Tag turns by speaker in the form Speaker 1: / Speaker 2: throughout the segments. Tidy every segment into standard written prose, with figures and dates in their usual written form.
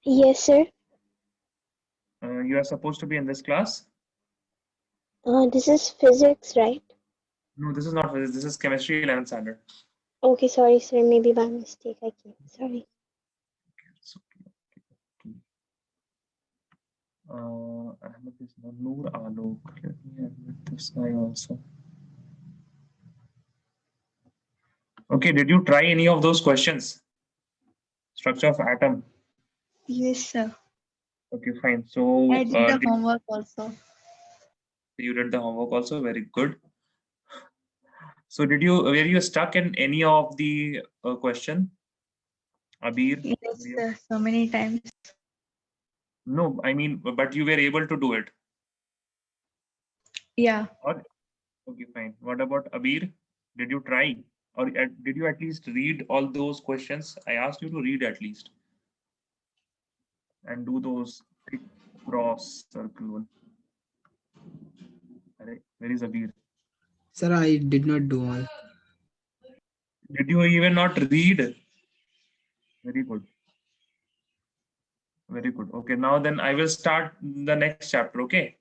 Speaker 1: Yes, sir.
Speaker 2: You are supposed to be in this class.
Speaker 1: This is physics, right?
Speaker 2: No, this is not physics. This is chemistry 11th standard.
Speaker 1: Okay, sorry, sir. Maybe by mistake I came. Sorry.
Speaker 2: So, Ahmed is Noor Alok. Let me admit this guy also. Okay, did you try any of those questions? Structure of atom.
Speaker 3: Yes, sir.
Speaker 2: Okay, fine. So
Speaker 3: I did the homework also.
Speaker 2: you did the homework also. Very good. So were you stuck in any of the question? Abir?
Speaker 3: Yes, sir. So many times.
Speaker 2: No, I mean, but you were able to do it.
Speaker 3: Yeah.
Speaker 2: Okay, fine. What about Abir? Did you try? Or did you at least read all those questions? I asked you to read at least. And do those cross circle one. Where is Abir?
Speaker 4: Sir, I did not do all.
Speaker 2: Did you even not read? Very good. Very good. Okay, now then I will start the next chapter. Okay.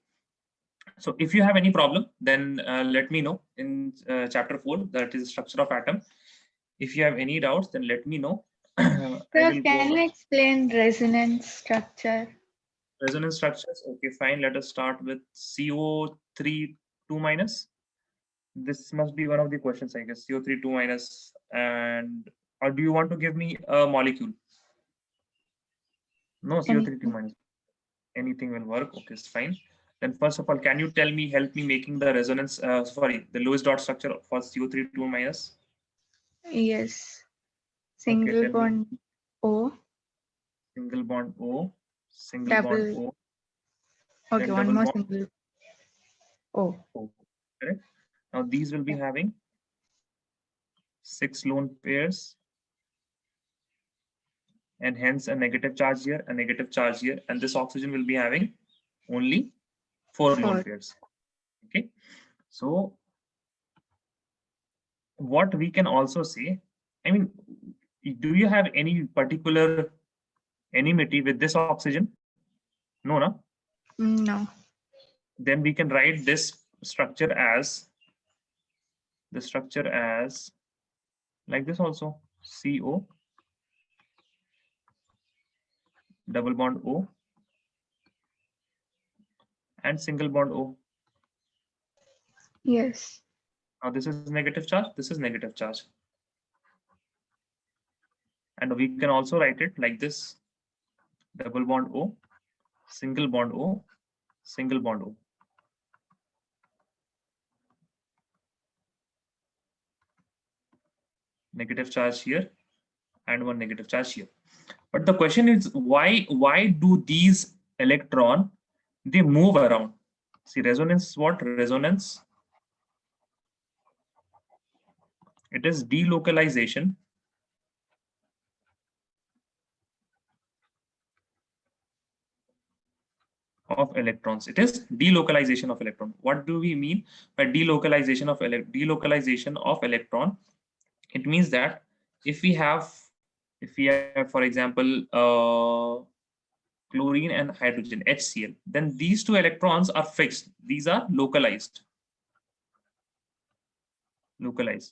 Speaker 2: So if you have any problem, then let me know in chapter 4, that is structure of atom. If you have any doubts, then let me know.
Speaker 3: Sir, can you explain resonance structure?
Speaker 2: Resonance structures. Okay, fine. Let us start with CO3 2 minus. This must be one of the questions, I guess. CO3 2 minus. And or do you want to give me a molecule? No, CO3 2 minus. Anything will work. Okay, it's fine. Then first of all, can you help me making the resonance, the Lewis dot structure for CO3 2 minus?
Speaker 3: Yes. Single bond O.
Speaker 2: Single bond O. Single
Speaker 3: Double.
Speaker 2: bond O.
Speaker 3: Okay,
Speaker 2: then
Speaker 3: one
Speaker 2: double
Speaker 3: more
Speaker 2: bond
Speaker 3: single O.
Speaker 2: Correct. Now these will be having 6 lone pairs, and hence a negative charge here, a negative charge here, and this oxygen will be having only 4 lone pairs. Okay, so what we can also say, I mean, do you have any particular enmity with this oxygen? No, no.
Speaker 3: No.
Speaker 2: Then we can write this structure as like this also: CO double bond O and single bond O.
Speaker 3: Yes.
Speaker 2: Now this is negative charge, this is negative charge. And we can also write it like this: double bond O, single bond O, single bond O. Negative charge here and one negative charge here. But the question is, why do these electron, they move around? See, resonance, what resonance? It is delocalization of electrons. It is delocalization of electron. What do we mean by delocalization of electron? It means that if we have, for example, chlorine and hydrogen, HCl, then these two electrons are fixed. These are localized.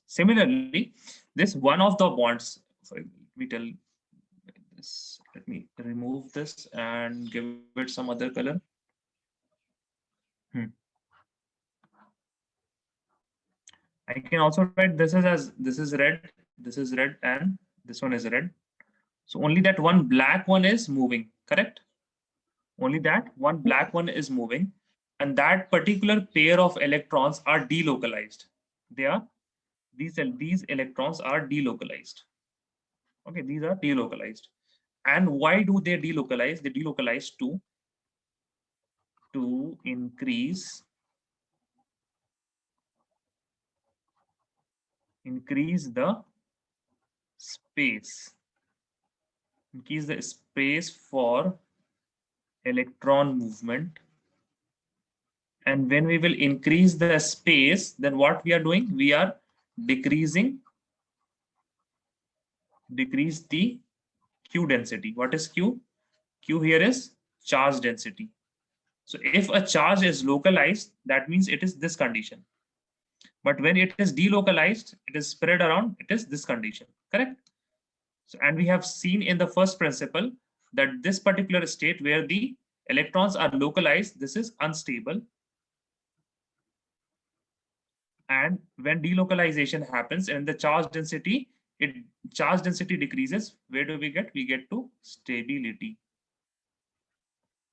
Speaker 2: Similarly, this one of the bonds, sorry, let me remove this and give it some other color. I can also write this is red, and this one is red. So only that one black one is moving, correct? Only that one black one is moving, and that particular pair of electrons are delocalized. These electrons are delocalized. Okay, these are delocalized. And why do they delocalize? They delocalize to increase the space. Increase the space for electron movement. And when we will increase the space, then what we are doing? We are decrease the Q density. What is Q? Q here is charge density. So if a charge is localized, that means it is this condition. But when it is delocalized, it is spread around, it is this condition, correct? So, and we have seen in the first principle that this particular state where the electrons are localized, this is unstable. And when delocalization happens and the charge density decreases, where do we get? We get to stability.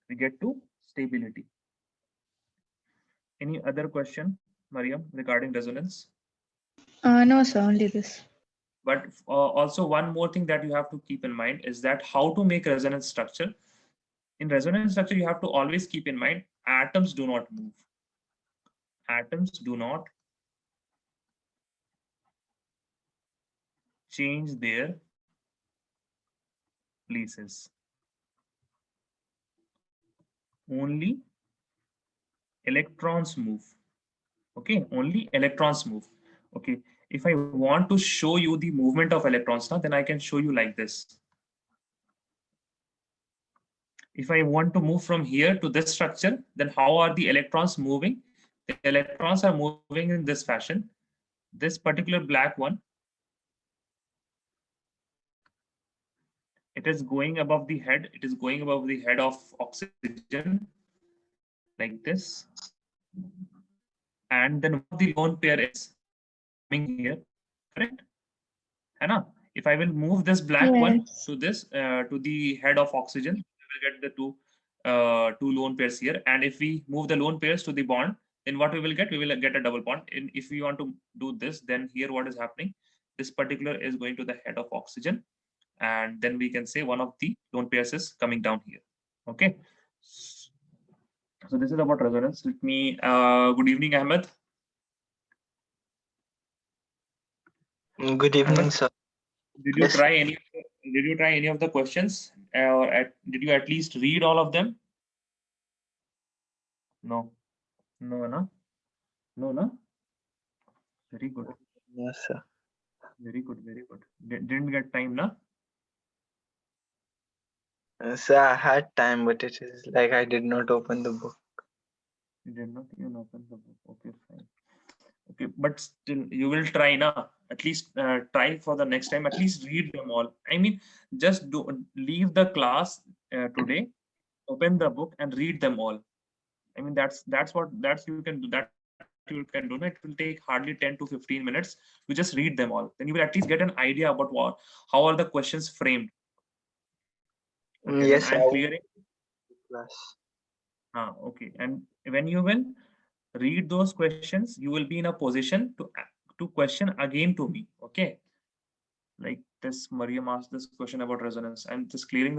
Speaker 2: We get to stability. Any other question, Mariam, regarding resonance?
Speaker 3: No, sir, only this.
Speaker 2: But also one more thing that you have to keep in mind is that how to make resonance structure. In resonance structure, you have to always keep in mind atoms do not move. Atoms do not change their places. Only electrons move. Okay, only electrons move. Okay, if I want to show you the movement of electrons now, then I can show you like this. If I want to move from here to this structure, then how are the electrons moving? The electrons are moving in this fashion. This particular black one, it is going above the head. It is going above the head of oxygen like this. And then the lone pair is coming here, correct? Anna, if I will move this black one
Speaker 1: Yes.
Speaker 2: to this to the head of oxygen, we will get the two lone pairs here. And if we move the lone pairs to the bond, then what we will get? We will get a double bond. And if we want to do this, then here what is happening? This particular is going to the head of oxygen, and then we can say one of the lone pairs is coming down here. Okay. So this is about resonance. Let me. Good evening, Ahmed.
Speaker 5: Good evening, sir.
Speaker 2: Did you
Speaker 5: Yes.
Speaker 2: try any? Did you try any of the questions, or did you at least read all of them? No, no. Very good,
Speaker 5: Yes, sir.
Speaker 2: very good, very good. Didn't get time, na?
Speaker 5: Sir, I had time, but it is like I did not open the book.
Speaker 2: You did not even open the book. Okay, fine. Okay, but still, you will try, na? At least try for the next time. At least read them all. I mean, just leave the class today, open the book and read them all. I mean, that's you can do. That you can do. It will take hardly 10 to 15 minutes. You just read them all. Then you will at least get an idea about how are the questions framed. Okay,
Speaker 5: Yes,
Speaker 2: I'm clearing.
Speaker 5: class.
Speaker 2: Okay, and when you will read those questions, you will be in a position to question again to me. Okay, like this Mariam asked this question about resonance. I'm just clearing the